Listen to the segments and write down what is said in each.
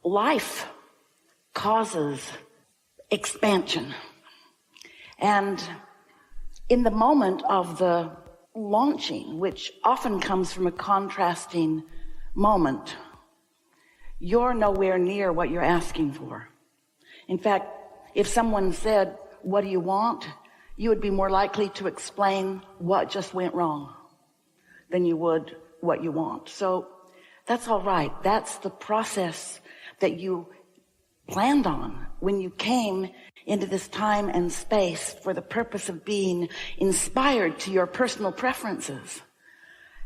life causes expansion. And in the moment of the launching, which often comes from a contrasting moment, you're nowhere near what you're asking for. In fact, if someone said, "What do you want?" you would be more likely to explain what just went wrong than you would what you want. So that's all right. That's the process that you planned on when you came into this time and space for the purpose of being inspired to your personal preferences.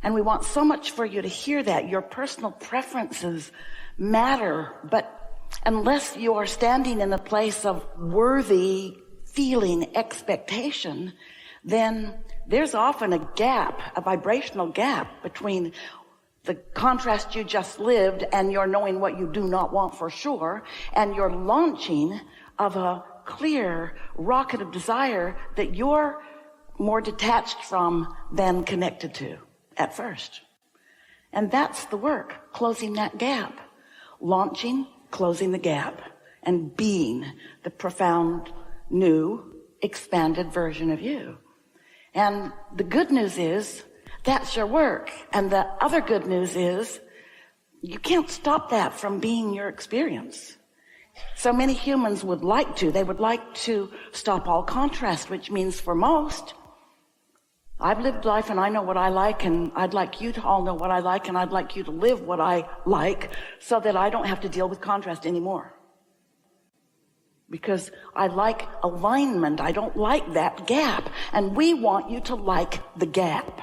And we want so much for you to hear that. Your personal preferences matter, but unless you are standing in a place of worthy feeling expectation, then there's often a gap, a vibrational gap between the contrast you just lived and your knowing what you do not want for sure, and your launching of a clear rocket of desire that you're more detached from than connected to at first. And that's the work, closing that gap, launching, closing the gap, and being the profound, new, expanded version of you. And the good news is that's your work. And the other good news is you can't stop that from being your experience. So many humans would like to. They would like to stop all contrast, which means for most, I've lived life and I know what I like, and I'd like you to all know what I like, and I'd like you to live what I like so that I don't have to deal with contrast anymore. Because I like alignment. I don't like that gap. And we want you to like the gap.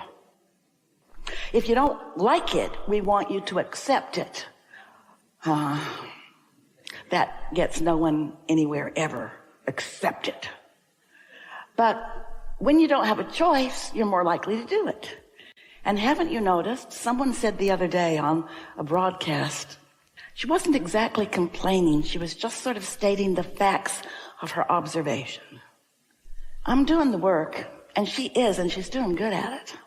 If you don't like it, we want you to accept it. That gets no one anywhere ever. Accept it. But when you don't have a choice, you're more likely to do it. And haven't you noticed, someone said the other day on a broadcast, she wasn't exactly complaining. She was just sort of stating the facts of her observation. I'm doing the work, and she is, and she's doing good at it.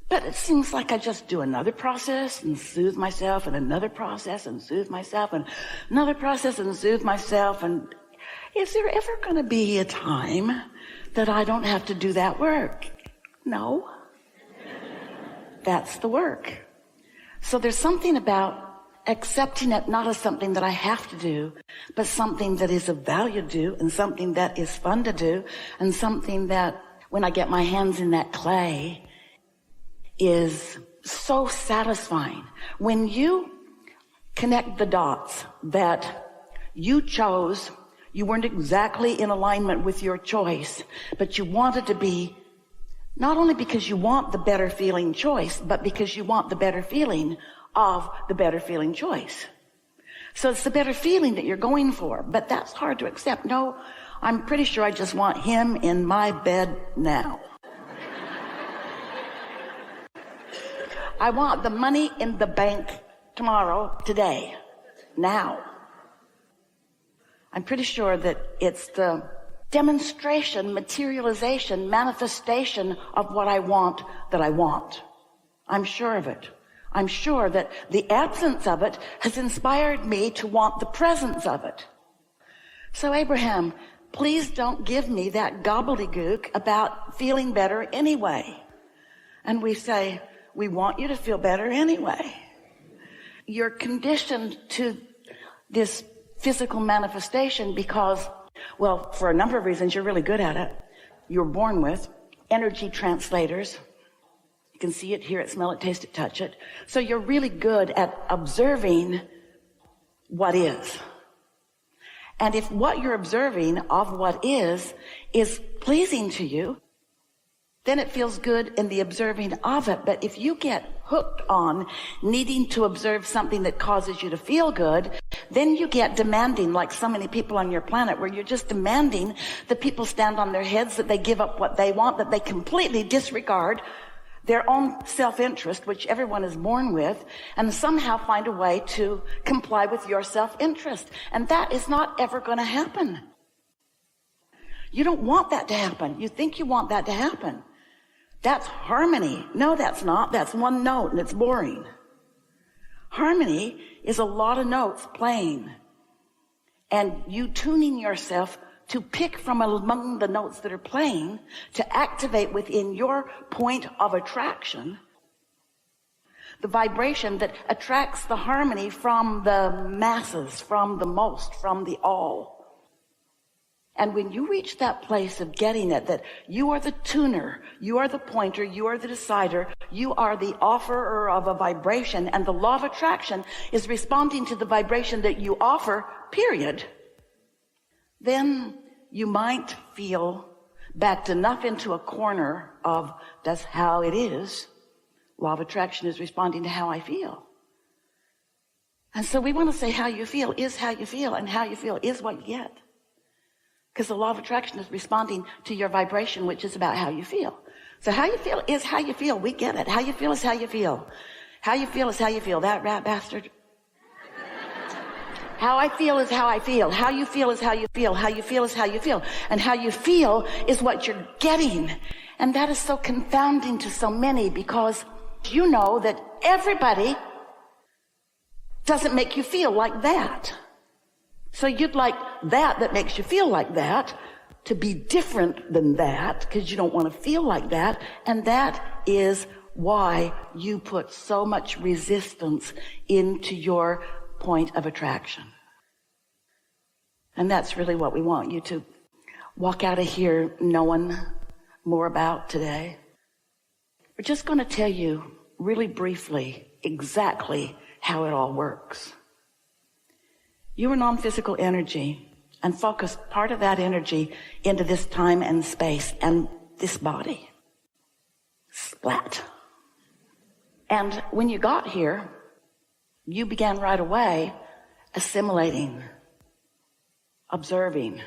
But it seems like I just do another process and soothe myself, and another process and soothe myself, and another process and soothe myself. And is there ever going to be a time that I don't have to do that work? No. That's the work. So there's something about accepting it not as something that I have to do, but something that is of value to do, and something that is fun to do, and something that, when I get my hands in that clay, is so satisfying. When you connect the dots that you chose, you weren't exactly in alignment with your choice, but you wanted to be, not only because you want the better feeling choice, but because you want the better feeling of the better feeling choice. So it's the better feeling that you're going for, but that's hard to accept. No, I'm pretty sure I just want him in my bed now. I want the money in the bank tomorrow, today, now. I'm pretty sure that it's the demonstration, materialization, manifestation of what I want that I want. I'm sure of it. I'm sure that the absence of it has inspired me to want the presence of it. So Abraham, please don't give me that gobbledygook about feeling better anyway. And we say, we want you to feel better anyway. You're conditioned to this physical manifestation because, well, for a number of reasons, you're really good at it. You're born with energy translators. You can see it, hear it, smell it, taste it, touch it. So you're really good at observing what is. And if what you're observing of what is pleasing to you, then it feels good in the observing of it. But if you get hooked on needing to observe something that causes you to feel good, then you get demanding, like so many people on your planet, where you're just demanding that people stand on their heads, that they give up what they want, that they completely disregard their own self-interest, which everyone is born with, and somehow find a way to comply with your self-interest. And that is not ever going to happen. You don't want that to happen. You think you want that to happen. That's harmony. No, that's not. That's one note, and it's boring. Harmony is a lot of notes playing, and you tuning yourself to pick from among the notes that are playing to activate within your point of attraction the vibration that attracts the harmony from the masses, from the most, from the all. And when you reach that place of getting it, that you are the tuner, you are the pointer, you are the decider, you are the offerer of a vibration, and the law of attraction is responding to the vibration that you offer, period, then you might feel backed enough into a corner of that's how it is. Law of attraction is responding to how I feel. And so we want to say how you feel is how you feel, and how you feel is what you get. Because the law of attraction is responding to your vibration, which is about how you feel. So how you feel is how you feel. We get it. How you feel is how you feel. How you feel is how you feel. That rat bastard. How I feel is how I feel. How you feel is how you feel. How you feel is how you feel. And how you feel is what you're getting. And that is so confounding to so many, because you know that everybody doesn't make you feel like that. So you'd like that makes you feel like that to be different than that, because you don't want to feel like that. And that is why you put so much resistance into your point of attraction. And that's really what we want you to walk out of here knowing more about today. We're just going to tell you really briefly exactly how it all works. You are non-physical energy, and focus part of that energy into this time and space and this body. Splat. And when you got here, you began right away assimilating, observing.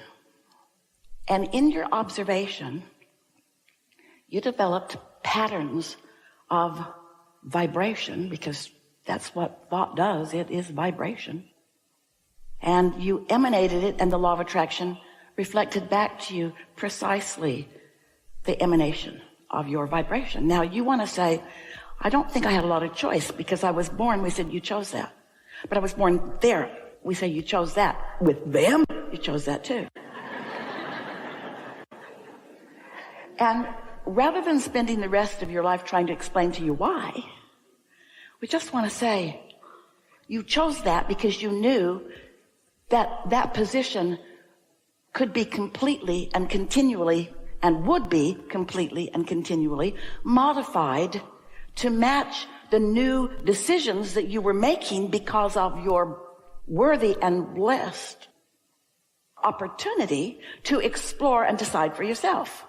And in your observation, you developed patterns of vibration, because that's what thought does. It is vibration. And you emanated it, and the law of attraction reflected back to you precisely the emanation of your vibration. Now, you want to say, I don't think I had a lot of choice, because I was born, we said you chose that. But I was born there. We say you chose that. With them, you chose that too. And rather than spending the rest of your life trying to explain to you why, we just want to say, you chose that because you knew that that position could be completely and continually, and would be completely and continually modified to match the new decisions that you were making because of your worthy and blessed opportunity to explore and decide for yourself.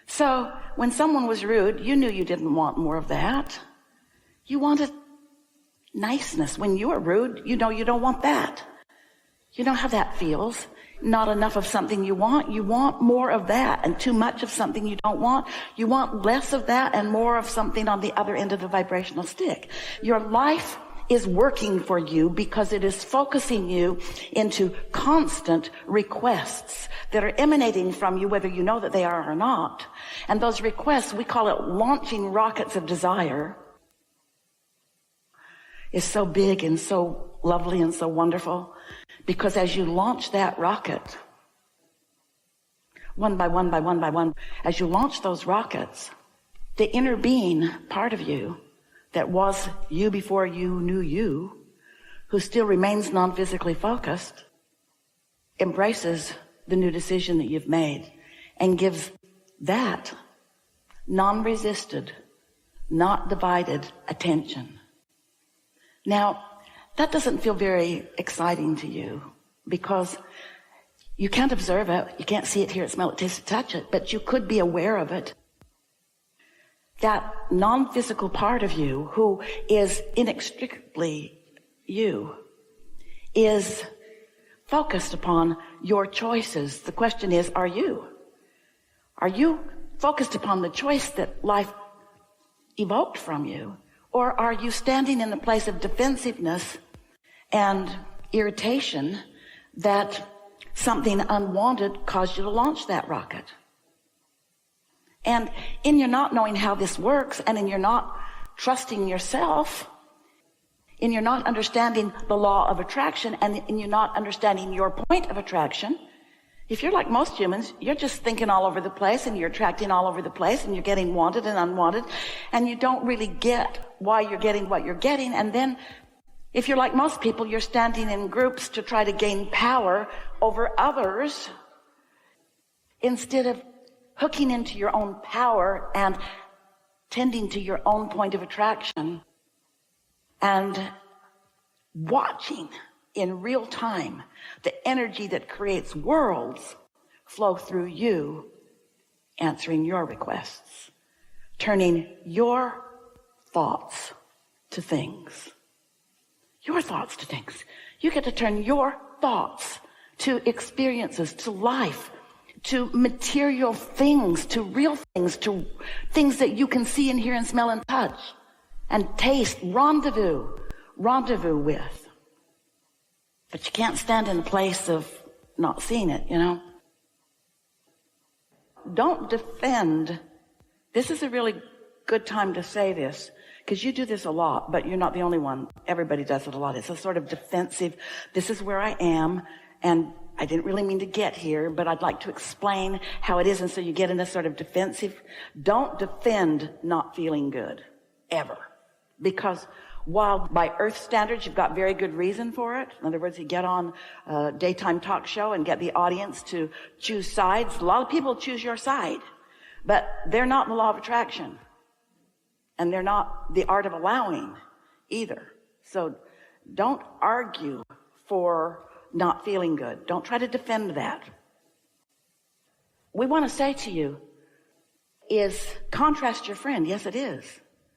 So when someone was rude, you knew you didn't want more of that. You wanted niceness. When you are rude, you know you don't want that. You know how that feels. Not enough of something you want more of that, and too much of something you don't want. You want less of that and more of something on the other end of the vibrational stick. Your life is working for you because it is focusing you into constant requests that are emanating from you, whether you know that they are or not. And those requests, we call it launching rockets of desire, is so big and so lovely and so wonderful. Because as you launch that rocket, one by one by one by one, as you launch those rockets, the inner being part of you that was you before you knew you, who still remains non-physically focused, embraces the new decision that you've made and gives that non-resisted, not divided attention. Now, that doesn't feel very exciting to you, because you can't observe it, you can't see it, hear it, smell it, taste it, touch it, but you could be aware of it. That non-physical part of you, who is inextricably you, is focused upon your choices. The question is, are you? Are you focused upon the choice that life evoked from you? Or are you standing in the place of defensiveness and irritation that something unwanted caused you to launch that rocket? And in your not knowing how this works, and in your not trusting yourself, in your not understanding the law of attraction, and in you not understanding your point of attraction. If you're like most humans, you're just thinking all over the place, and you're attracting all over the place, and you're getting wanted and unwanted, and you don't really get why you're getting what you're getting. And then if you're like most people, you're standing in groups to try to gain power over others instead of hooking into your own power and tending to your own point of attraction and watching in real time the energy that creates worlds flow through you, answering your requests, turning your thoughts to things. Your thoughts to things. You get to turn your thoughts to experiences, to life, to material things, to real things, to things that you can see and hear and smell and touch and taste, rendezvous with. But you can't stand in a place of not seeing it, you know. Don't defend. This is a really good time to say this, because you do this a lot, but you're not the only one. Everybody does it a lot. It's a sort of defensive, this is where I am, and I didn't really mean to get here, but I'd like to explain how it is. And so you get in this sort of defensive. Don't defend not feeling good, ever. Because while by earth standards, you've got very good reason for it. In other words, you get on a daytime talk show and get the audience to choose sides. A lot of people choose your side, but they're not the law of attraction. And they're not the art of allowing either. So don't argue for not feeling good. Don't try to defend that. We want to say to you, is contrast your friend? Yes, it is.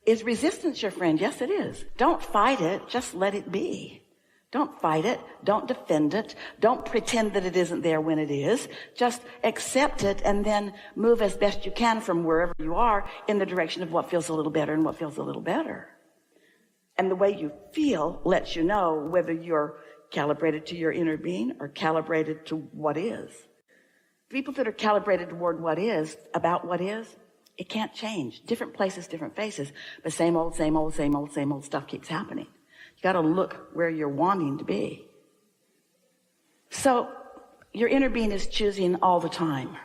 Is resistance your friend? Yes, it is. Don't fight it. Just let it be. Don't fight it. Don't defend it. Don't pretend that it isn't there when it is. Just accept it and then move as best you can from wherever you are in the direction of what feels a little better and what feels a little better. And the way you feel lets you know whether you're calibrated to your inner being or calibrated to what is. People that are calibrated toward what is, about what is, it can't change. Different places, different faces, but same old stuff keeps happening. You got to look where you're wanting to be. So your inner being is choosing all the time.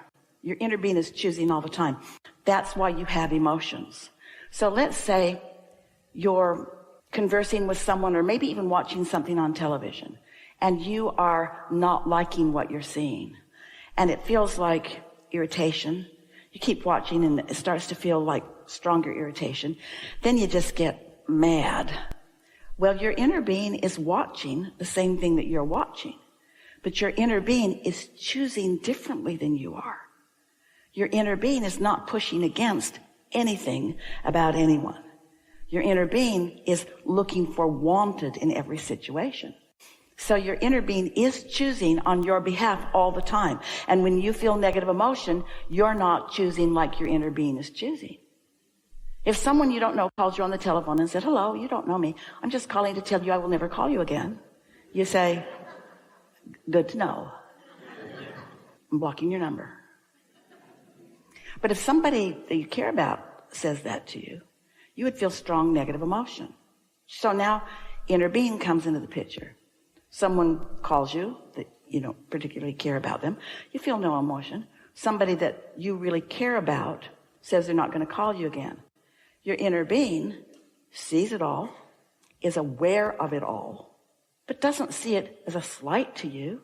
Your inner being is choosing all the time. That's why you have emotions. So let's say you're conversing with someone or maybe even watching something on television and you are not liking what you're seeing. And it feels like irritation. You keep watching and it starts to feel like stronger irritation. Then you just get mad. Well, your inner being is watching the same thing that you're watching, but your inner being is choosing differently than you are. Your inner being is not pushing against anything about anyone. Your inner being is looking for wanted in every situation. So your inner being is choosing on your behalf all the time. And when you feel negative emotion, you're not choosing like your inner being is choosing. If someone you don't know calls you on the telephone and said, hello, you don't know me, I'm just calling to tell you I will never call you again. You say, good to know. I'm blocking your number. But if somebody that you care about says that to you, you would feel strong negative emotion. So now inner being comes into the picture. Someone calls you that you don't particularly care about them. You feel no emotion. Somebody that you really care about says they're not going to call you again. Your inner being sees it all, is aware of it all, but doesn't see it as a slight to you,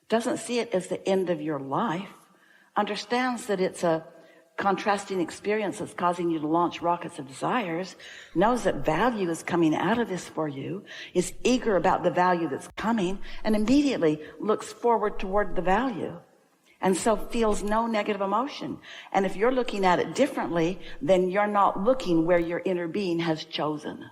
doesn't see it as the end of your life, understands that it's a contrasting experience that's causing you to launch rockets of desires, knows that value is coming out of this for you, is eager about the value that's coming, and immediately looks forward toward the value. And so feels no negative emotion. And if you're looking at it differently, then you're not looking where your inner being has chosen.